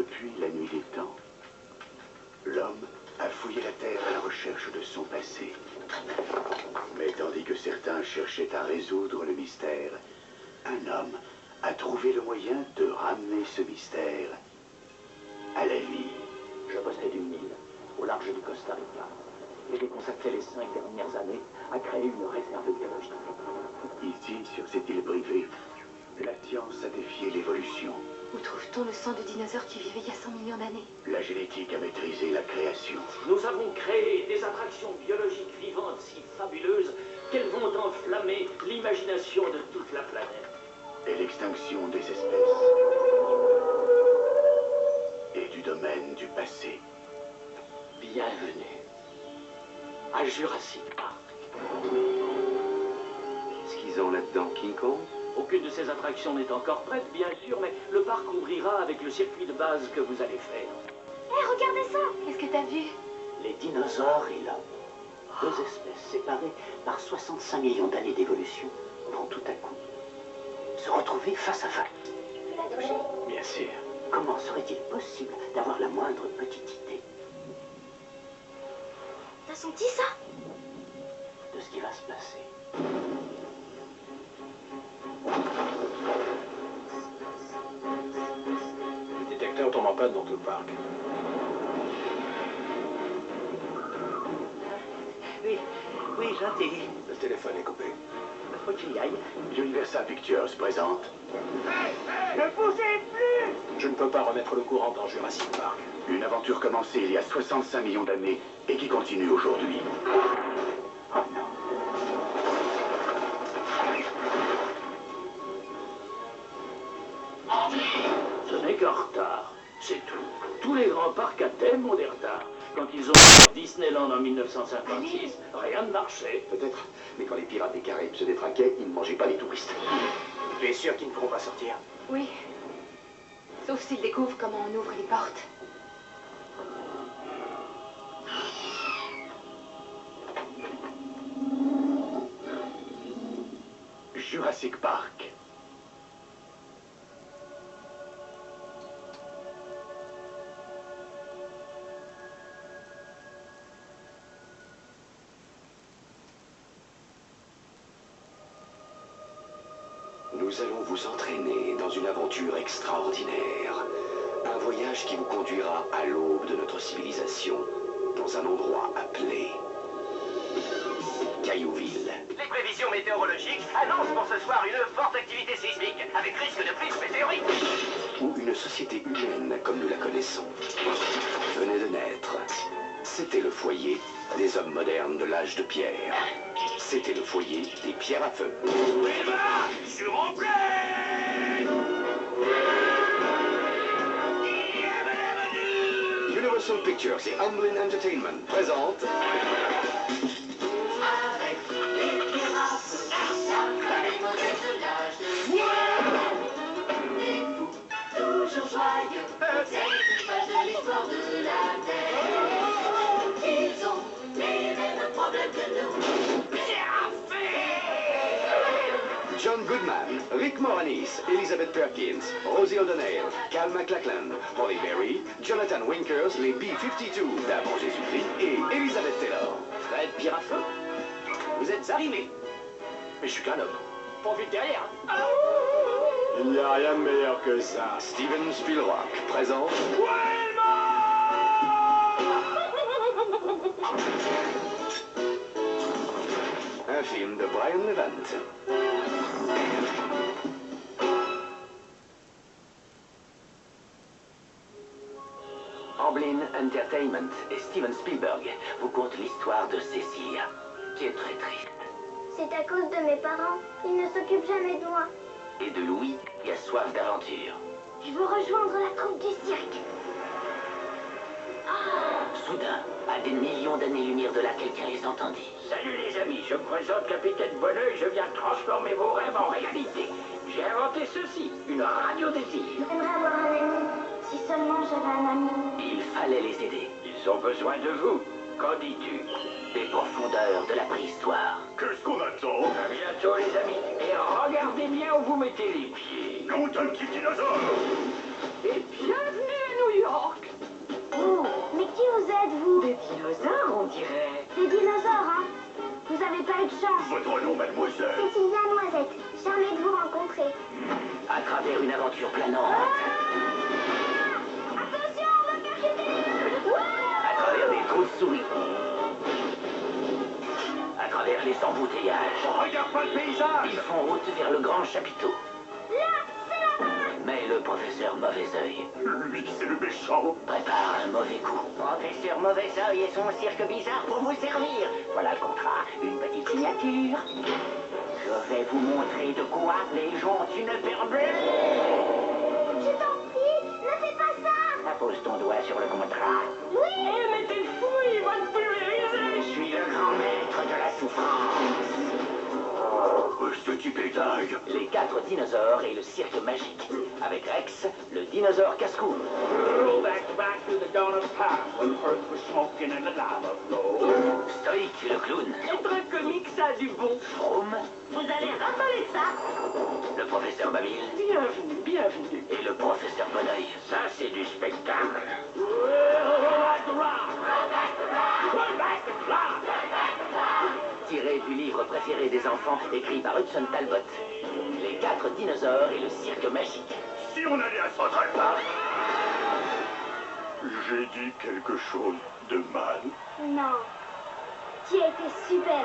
Depuis la nuit des temps, l'homme a fouillé la Terre à la recherche de son passé. Mais tandis que certains cherchaient à résoudre le mystère, un homme a trouvé le moyen de ramener ce mystère à la vie. Je possède une île au large du Costa Rica et j'ai consacré les 5 dernières années à créer une réserve biologique. Ici, sur cette île privée, la science a défié l'évolution. Où trouve-t-on le sang de dinosaures qui vivaient il y a 100 millions d'années? La génétique a maîtrisé la création. Nous avons créé des attractions biologiques vivantes si fabuleuses qu'elles vont enflammer l'imagination de toute la planète. Et l'extinction des espèces et du domaine du passé. Bienvenue à Jurassic Park. Qu'est-ce qu'ils ont là-dedans, King Kong? Aucune de ces attractions n'est encore prête, bien sûr, mais le parc ouvrira avec le circuit de base que vous allez faire. Hé, regardez ça! Qu'est-ce que t'as vu? Les dinosaures et l'homme. Deux espèces séparées par 65 millions d'années d'évolution vont tout à coup se retrouver face à face. Tu l'as touché? Bien sûr. Comment serait-il possible d'avoir la moindre petite idée T'as senti ça? de ce qui va se passer? Les détecteurs tombent en panne dans tout le parc. Oui, gentil. Le téléphone est coupé. Faut que j'y aille. Universal Pictures présente. Ne bougez plus! Je ne peux pas remettre le courant dans Jurassic Park. Une aventure commencée il y a 65 millions d'années et qui continue aujourd'hui. Oh non. Ce n'est qu'un retard, c'est tout. Tous les grands parcs à thème ont des retards. Quand ils ont ouvert Disneyland en 1956, rien ne marchait. Peut-être, mais quand les pirates des Caraïbes se détraquaient, ils ne mangeaient pas les touristes. Tu es sûr qu'ils ne pourront pas sortir? Oui. Sauf s'ils découvrent comment on ouvre les portes. Jurassic Park. Nous allons vous entraîner dans une aventure extraordinaire. Un voyage qui vous conduira à l'aube de notre civilisation, dans un endroit appelé Caillouville. Les prévisions météorologiques annoncent pour ce soir une forte activité sismique, avec risque de prisme météorique. Où une société humaine comme nous la connaissons venait de naître. C'était le foyer des hommes modernes de l'âge de pierre. C'était le foyer des pierres à feu. Sur en pleine! Universal Pictures et Amblin Entertainment présentent Toujours joyeux, c'est l'équipage de l'histoire de la Terre. Ils ont les mêmes problèmes que nous. John Goodman, Rick Moranis, Elizabeth Perkins, Rosie O'Donnell, Cal MacLachlan, Holly Berry, Jonathan Winkers, les B-52 d'avant Jésus-Christ et Elizabeth Taylor. Fred Pirafeu, vous êtes arrivé. Mais je suis qu'un homme. Pourvu de derrière. Il n'y a rien de meilleur que ça. Steven Spielberg présente un film de Brian Levant. Amblin Entertainment et Steven Spielberg vous content l'histoire de Cecilia, qui est très triste, C'est à cause de mes parents. Ils ne s'occupent jamais de moi. et de Louis, qui a soif d'aventure. Je veux rejoindre la troupe du cirque. Soudain, à des millions d'années-lumière de là, quelqu'un les entendit. Salut les amis, je me présente Capitaine Bonneuil, je viens transformer vos rêves en réalité. J'ai inventé ceci, une radio des îles. J'aimerais avoir un ami. Si seulement j'avais un ami. Il fallait les aider. Ils ont besoin de vous. Qu'en dis-tu? Des profondeurs de la préhistoire. Qu'est-ce qu'on attend? À bientôt les amis. Et regardez bien où vous mettez les pieds. Nom d'un petit dinosaure! Et bienvenue à New York! York. Oh, mais qui vous êtes, vous? Des dinosaures, on dirait. Des dinosaures, hein? Vous avez pas eu de chance. Votre nom, mademoiselle? C'est Sylvia Noisette. Charmée de vous rencontrer. À travers une aventure planante. Attention, on va percuter! À travers des trous de souris. À travers les embouteillages. Regarde pas le paysage! Ils font route vers le grand chapiteau. Là, c'est là-bas! Mais le professeur Mauvais Œil Lui, c'est le méchant. prépare un mauvais coup. Professeur Mauvais Œil et son cirque bizarre pour vous servir. Voilà le contrat, une petite signature. Je vais vous montrer de quoi les gens ont une perblée. Je t'en prie, ne fais pas ça! Pose ton doigt sur le contrat. Oui! Eh, mais t'es fou, il va te pulvériser. Je suis le grand maître de la souffrance. Ce type est dingue. Les 4 dinosaures et le cirque magique. Avec Rex, le dinosaure casse-cou. Roll back to the dawn of time when Earth was smoking and the lava flowed. Stoïque, le clown. Être un comique, ça a du bon. Froome, Vous allez raffoler ça! le professeur Babil Bienvenue, bienvenue. et le professeur Boneuil. Ça, c'est du spectacle. Tiré du livre préféré des enfants, écrit par Hudson Talbot. Les 4 dinosaures et le cirque magique. Si on allait à Central Park... J'ai dit quelque chose de mal. Non. Tu as été super.